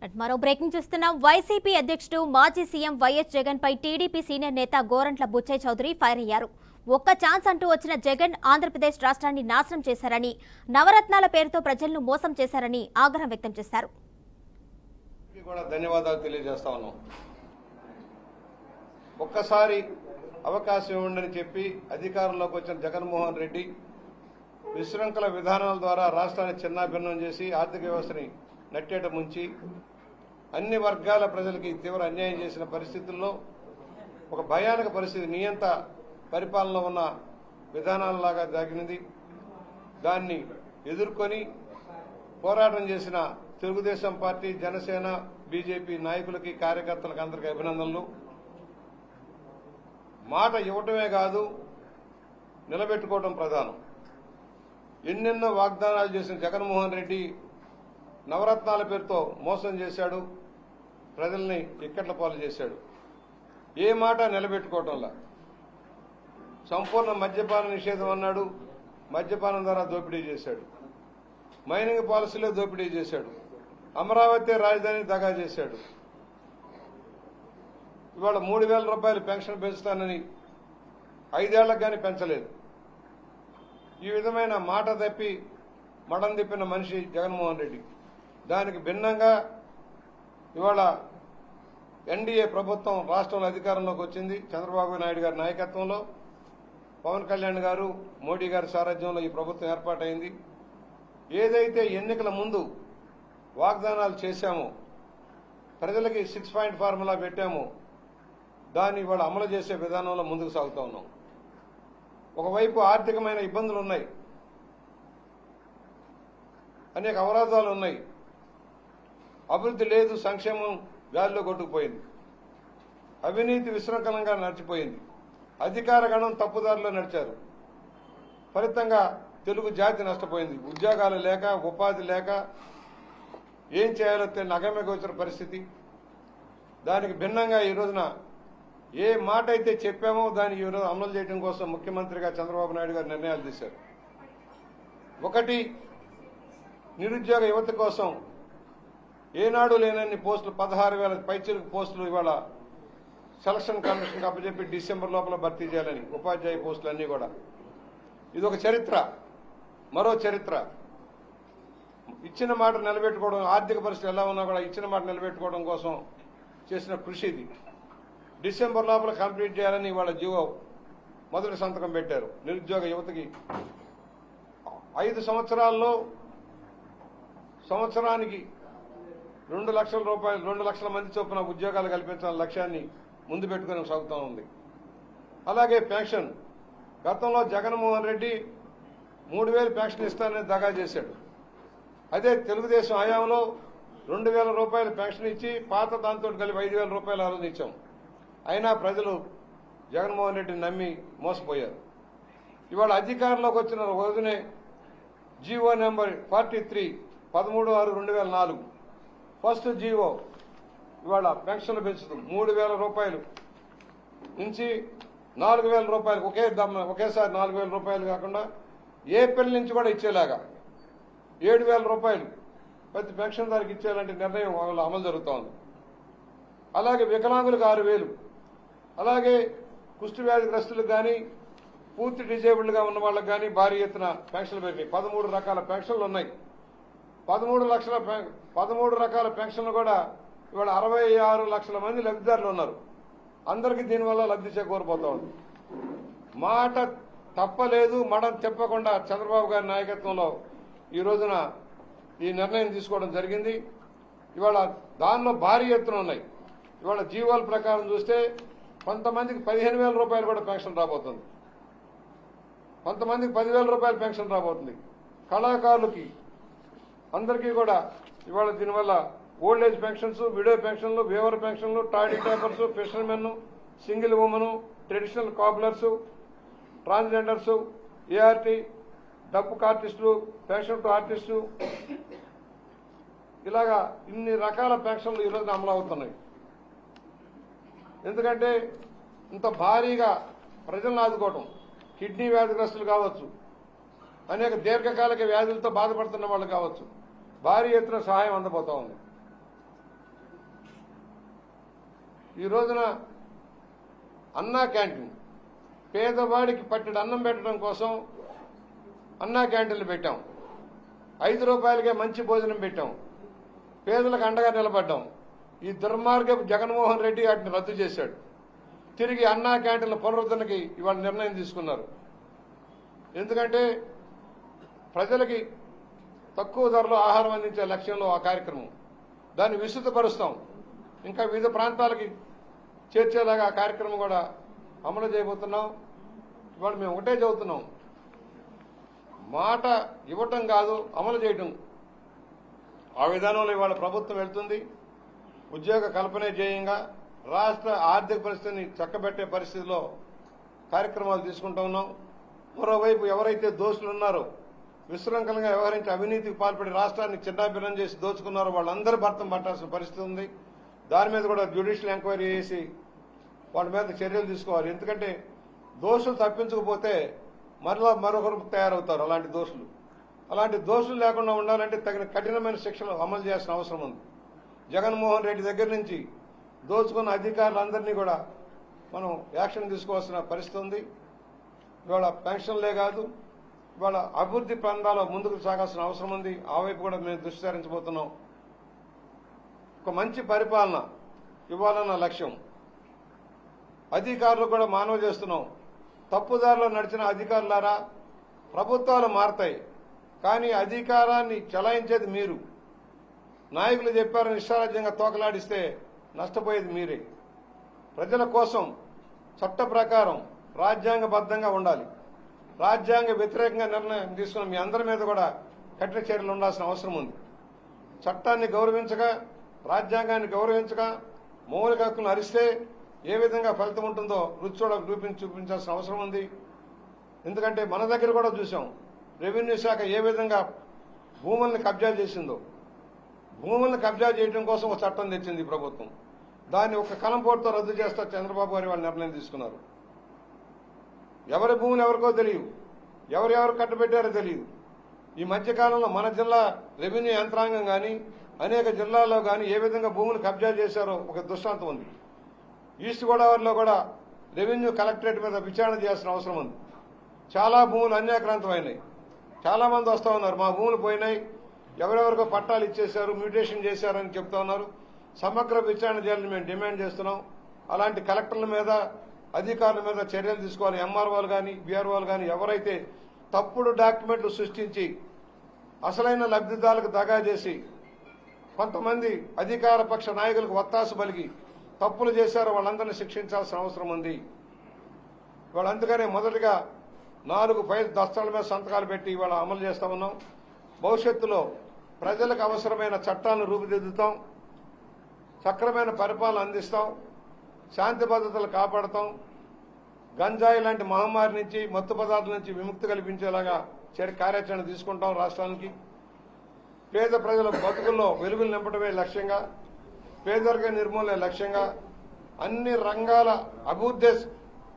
మరో బ్రేకింగ్ చూస్తున్నాం. వైసీపీ అధ్యక్షుడు మాజీ సీఎం వైఎస్ జగన్ పై టీడీపీ సీనియర్ నేత గోరంట్ల బుచ్చయ్య చౌదరి ఫైర్ అయ్యారు. ఒక్క ఛాన్స్ అంటూ వచ్చిన జగన్ ఆంధ్రప్రదేశ్ రాష్ట్రాన్ని నాశనం చేశారని, నవరత్నాల పేరుతో ప్రజలను మోసం చేశారని ఆగ్రహం వ్యక్తం చేశారు. ధన్యవాదాలు తెలియజేస్తా ఉన్నాం. ఒక్కసారి అవకాశం ఇవ్వండి చెప్పి అధికారంలోకి వచ్చిన జగన్మోహన్ రెడ్డి విశృంఖల విధానాల ద్వారా రాష్ట్రాన్ని చిన్నాభిన్నం చేసి ఆర్థిక వ్యవస్థని నట్టేట ముంచి అన్ని వర్గాల ప్రజలకి తీవ్ర అన్యాయం చేసిన పరిస్థితుల్లో ఒక భయానక పరిస్థితి నియంత పరిపాలనలో ఉన్న విధానాలలాగా జరిగినది. దాన్ని ఎదుర్కొని పోరాటం చేసిన తెలుగుదేశం పార్టీ, జనసేన, బీజేపీ నాయకులకి, కార్యకర్తలకు అందరికీ అభినందనలు. మాట ఇవ్వటమే కాదు, నిలబెట్టుకోవడం ప్రధానం. ఎన్నెన్నో వాగ్దానాలు చేసిన జగన్మోహన్ రెడ్డి నవరత్నాల పేరుతో మోసం చేశాడు, ప్రజల్ని ఇక్కట్ల పాలు చేశాడు. ఏ మాట నిలబెట్టుకోవటంలా సంపూర్ణ మద్యపాన నిషేధం అన్నాడు, మద్యపానం ద్వారా దోపిడీ చేశాడు. మైనింగ్ పాలసీలో దోపిడీ చేశాడు. అమరావతి రాజధాని దగా చేశాడు. ఇవాళ 3,000 రూపాయలు పెన్షన్ పెంచుతానని 5 ఏళ్లకు కానీ పెంచలేదు. ఈ విధమైన మాట తప్పి మడం తిప్పిన మనిషి జగన్మోహన్ రెడ్డి. దానికి భిన్నంగా ఇవాళ ఎన్డీఏ ప్రభుత్వం రాష్ట్రంలో అధికారంలోకి వచ్చింది. చంద్రబాబు నాయుడు గారి నాయకత్వంలో, పవన్ కళ్యాణ్ గారు, మోడీ గారి సారథ్యంలో ఈ ప్రభుత్వం ఏర్పాటైంది. ఏదైతే ఎన్నికల ముందు వాగ్దానాలు చేశామో, ప్రజలకి 6 పాయింట్ ఫార్ములా పెట్టామో, దాన్ని ఇవాళ అమలు చేసే విధానంలో ముందుకు సాగుతూ ఉన్నాం. ఒకవైపు ఆర్థికమైన ఇబ్బందులు ఉన్నాయి, అనేక అవరోధాలు ఉన్నాయి, అభివృద్ధి లేదు, సంక్షేమం గాలిలో కొట్టుకుపోయింది, అవినీతి విశృంఖలంగా నడిచిపోయింది, అధికార గణం తప్పుదారిలో నడిచారు. ఫలితంగా తెలుగు జాతి నష్టపోయింది. ఉద్యోగాలు లేక, ఉపాధి లేక, ఏం చేయాలో తెలియని అగమ్యగోచర పరిస్థితి. దానికి భిన్నంగా ఈ రోజున ఏ మాట అయితే చెప్పామో దాన్ని ఈరోజు అమలు చేయడం కోసం ముఖ్యమంత్రిగా చంద్రబాబు నాయుడు గారు నిర్ణయాలు తీశారు. ఒకటి, నిరుద్యోగ యువత కోసం ఏనాడు లేనన్ని పోస్టులు, 16,000 పైచిలకు పోస్టులు ఇవాళ సెలక్షన్ కమిషన్కి అప్పచెప్పి డిసెంబర్ లోపల భర్తీ చేయాలని, ఉపాధ్యాయ పోస్టులు అన్నీ కూడా. ఇదొక చరిత్ర. మరో చరిత్ర, ఇచ్చిన మాట నిలబెట్టుకోవడం, ఆర్థిక పరిస్థితి ఎలా ఉన్నా కూడా ఇచ్చిన మాట నిలబెట్టుకోవడం కోసం చేసిన కృషి ఇది. డిసెంబర్ లోపల కంప్లీట్ చేయాలని ఇవాళ జీవో మొదటి సంతకం పెట్టారు. నిరుద్యోగ యువతకి 5 సంవత్సరాల్లో సంవత్సరానికి 2 లక్షల రూపాయలు, 2 లక్షల మంది చొప్పున ఉద్యోగాలు కల్పించాలన్న లక్ష్యాన్ని ముందు పెట్టుకుని సాగుతూ ఉంది. అలాగే పెన్షన్, గతంలో జగన్మోహన్ రెడ్డి 3,000 పెన్షన్ ఇస్తానని దగా చేశాడు. అదే తెలుగుదేశం హయాంలో 2,000 రూపాయలు పెన్షన్ ఇచ్చి పాత దాంతో కలిపి 5,000 రూపాయలు ఆలోచించాం. అయినా ప్రజలు జగన్మోహన్ రెడ్డిని నమ్మి మోసపోయారు. ఇవాళ అధికారంలోకి వచ్చిన రోజునే జీవో నెంబర్ 43 13/6/2004 ఫస్ట్ జీవో ఇవాళ పెన్షన్లు పెంచుతుంది. 3,000 రూపాయలు నుంచి 4,000 రూపాయలు ఒకేసారి 4,000 రూపాయలు కాకుండా ఏప్రిల్ నుంచి కూడా ఇచ్చేలాగా 7,000 రూపాయలు ప్రతి పెన్షన్ దానికి ఇచ్చేలాంటి నిర్ణయం వాళ్ళ అమలు జరుగుతోంది. అలాగే వికలాంగులకు 6,000, అలాగే కుష్టి వ్యాధిగ్రస్తులకు కానీ, పూర్తి డిజేబుల్డ్గా ఉన్న వాళ్ళకి కానీ భారీ ఎత్తున పెన్షన్లు పెరిగాయి. 13 రకాల పెన్షన్లు ఉన్నాయి. 13 రకాల పెన్షన్లు కూడా ఇవాళ 66 లక్షల మంది లబ్ధిదారులు ఉన్నారు. అందరికీ దీనివల్ల లబ్ధి చేకూరిపోతా ఉంది. మాట తప్పలేదు, మడం చెప్పకుండా చంద్రబాబు గారి నాయకత్వంలో ఈ రోజున ఈ నిర్ణయం తీసుకోవడం జరిగింది. ఇవాళ దానిలో భారీ ఎత్తున ఉన్నాయి. ఇవాళ జీవోల ప్రకారం చూస్తే కొంతమందికి 15,000 రూపాయలు కూడా పెన్షన్ రాబోతుంది, కొంతమందికి 10,000 రూపాయల పెన్షన్ రాబోతుంది. కళాకారులకి అందరికీ కూడా ఇవాళ దీనివల్ల ఓల్డ్ ఏజ్ పెన్షన్స్, విడో పెన్షన్లు, వేవర్ పెన్షన్లు, toddy typers, fishermen, single women, traditional కాపులర్స్, transgenders, ART, డప్పు ఆర్టిస్టులు, పెన్షన్ టు ఆర్టిస్టు, ఇలాగా ఇన్ని రకాల పెన్షన్లు ఈరోజు అమలు అవుతున్నాయి. ఎందుకంటే ఇంత భారీగా ప్రజలను ఆదుకోవటం, కిడ్నీ వ్యాధిగ్రస్తులు కావచ్చు, అనేక దీర్ఘకాలిక వ్యాధులతో బాధపడుతున్న వాళ్ళు కావచ్చు, భారీ ఎత్తున సహాయం అందబోతా ఉంది. ఈ రోజున అన్నా క్యాంటీన్ పేదవాడికి పట్టెడు అన్నం పెట్టడం కోసం అన్నా క్యాంటీన్లు పెట్టాం. 5 రూపాయలకే మంచి భోజనం పెట్టాం. పేదలకు అండగా నిలబడ్డాం. ఈ దుర్మార్గపు జగన్మోహన్ రెడ్డి వాటిని రద్దు చేశాడు. తిరిగి అన్నా క్యాంటీన్ల పునరుద్ధరణకి ఇవాళ నిర్ణయం తీసుకున్నారు. ఎందుకంటే ప్రజలకి తక్కువ ధరలో ఆహారం అందించే లక్ష్యంలో ఆ కార్యక్రమం. దాన్ని విస్తృతపరుస్తాం. ఇంకా వివిధ ప్రాంతాలకి చేర్చేలాగా ఆ కార్యక్రమం కూడా అమలు చేయబోతున్నాం. ఇవాళ మేము ఒకటే చెబుతున్నాం, మాట ఇవ్వటం కాదు అమలు చేయటం. ఆ విధానంలో ఇవాళ ప్రభుత్వం వెళ్తుంది. ఉద్యోగ కల్పనే ధ్యేయంగా రాష్ట్ర ఆర్థిక పరిస్థితిని చక్కబెట్టే పరిస్థితిలో కార్యక్రమాలు తీసుకుంటూ ఉన్నాం. మరోవైపు ఎవరైతే దోషులు ఉన్నారో, విశృంఖలంగా వ్యవహరించి అవినీతికి పాల్పడి రాష్ట్రాన్ని చిన్నాభిన్నం చేసి దోచుకున్నారో వాళ్ళందరూ భర్తం పట్టాల్సిన పరిస్థితి ఉంది. దాని మీద కూడా జ్యుడిషియల్ ఎంక్వైరీ చేసి వాళ్ళ మీద చర్యలు తీసుకోవాలి. ఎందుకంటే దోషులు తప్పించకపోతే మరొకరు తయారవుతారు అలాంటి దోషులు లేకుండా ఉండాలంటే తగిన కఠినమైన శిక్షలు అమలు చేయాల్సిన అవసరం ఉంది. జగన్మోహన్ రెడ్డి దగ్గర నుంచి దోచుకున్న అధికారులందరినీ కూడా మనం యాక్షన్ తీసుకోవాల్సిన పరిస్థితి ఉంది. ఇవాళ పెన్షన్లే కాదు, ఇవాళ అభివృద్ధి ప్రాంతాల్లో ముందుకు సాగాల్సిన అవసరం ఉంది. ఆ వైపు కూడా మేము దృష్టి సారించబోతున్నాం. ఒక మంచి పరిపాలన ఇవ్వాలన్న లక్ష్యం. అధికారులు కూడా మనవి చేస్తున్నాం. తప్పుదారిలో నడిచిన అధికారులారా, ప్రభుత్వాలు మారతాయి, కానీ అధికారాన్ని చెలాయించేది మీరు. నాయకులు చెప్పారని ఇష్టారాజ్యంగా తోకలాడిస్తే నష్టపోయేది మీరే. ప్రజల కోసం చట్ట ప్రకారం రాజ్యాంగబద్ధంగా ఉండాలి. రాజ్యాంగ వ్యతిరేకంగా నిర్ణయం తీసుకున్న మీ అందరి మీద కూడా కఠిన చర్యలు ఉండాల్సిన అవసరం ఉంది. చట్టాన్ని గౌరవించగా, రాజ్యాంగాన్ని గౌరవించగా మౌలిక హక్కులను హరిస్తే ఏ విధంగా ఫలితం ఉంటుందో రుచి చూపించాల్సిన అవసరం ఉంది. ఎందుకంటే మన దగ్గర కూడా చూసాం, రెవెన్యూ శాఖ ఏ విధంగా భూములను కబ్జా చేసిందో. భూములను కబ్జా చేయడం కోసం ఒక చట్టం తెచ్చింది ప్రభుత్వం. దాన్ని ఒక కలంపోటుతో రద్దు చేస్తా చంద్రబాబు గారి వాళ్ళు నిర్ణయం తీసుకున్నారు. ఎవరి భూములు ఎవరికో తెలియదు, ఎవరెవరు కట్టబెట్టారో తెలియదు. ఈ మధ్యకాలంలో మన జిల్లా రెవెన్యూ యంత్రాంగం కానీ అనేక జిల్లాల్లో కానీ ఏ విధంగా భూములు కబ్జా చేశారో ఒక దృష్టాంతం ఉంది. ఈస్ట్ గోదావరిలో కూడా రెవెన్యూ కలెక్టరేట్ మీద విచారణ చేయాల్సిన అవసరం ఉంది. చాలా భూములు అన్యాక్రాంతమైనాయి. చాలా మంది వస్తూ ఉన్నారు, మా భూములు పోయినాయి, ఎవరెవరికో పట్టాలు ఇచ్చేశారు, మ్యూటేషన్ చేశారని చెప్తా ఉన్నారు. సమగ్ర విచారణ చేయాలని మేము డిమాండ్ చేస్తున్నాం. అలాంటి కలెక్టర్ల మీద, అధికారుల మీద చర్యలు తీసుకోవాలి. ఎంఆర్ఓలు కానీ, బీఆర్ఓలు కానీ ఎవరైతే తప్పుడు డాక్యుమెంట్లు సృష్టించి అసలైన లబ్ధిదారులకు దగా చేసి కొంతమంది అధికార పక్ష నాయకులకు వత్తాసు పలికి తప్పులు చేశారో వాళ్ళందరినీ శిక్షించాల్సిన అవసరం ఉంది. అందుకనే మొదటిగా 4 ఫైల్ దస్తాల మీద సంతకాలు పెట్టి ఇవాళ అమలు చేస్తా ఉన్నాం. భవిష్యత్తులో ప్రజలకు అవసరమైన చట్టాలను రూపుదిద్దుతాం, సక్రమైన పరిపాలన అందిస్తాం, శాంతి భద్రతలు కాపాడతాం, గంజాయి లాంటి మహమ్మారి నుంచి, మత్తు పదార్థాల నుంచి విముక్తి కల్పించేలాగా కార్యాచరణ తీసుకుంటాం. రాష్ట్రానికి పేద ప్రజల బతుకుల్లో వెలుగులు నింపడమే లక్ష్యంగా, పేదరిక నిర్మూలనే లక్ష్యంగా అన్ని రంగాల అభివృద్ధి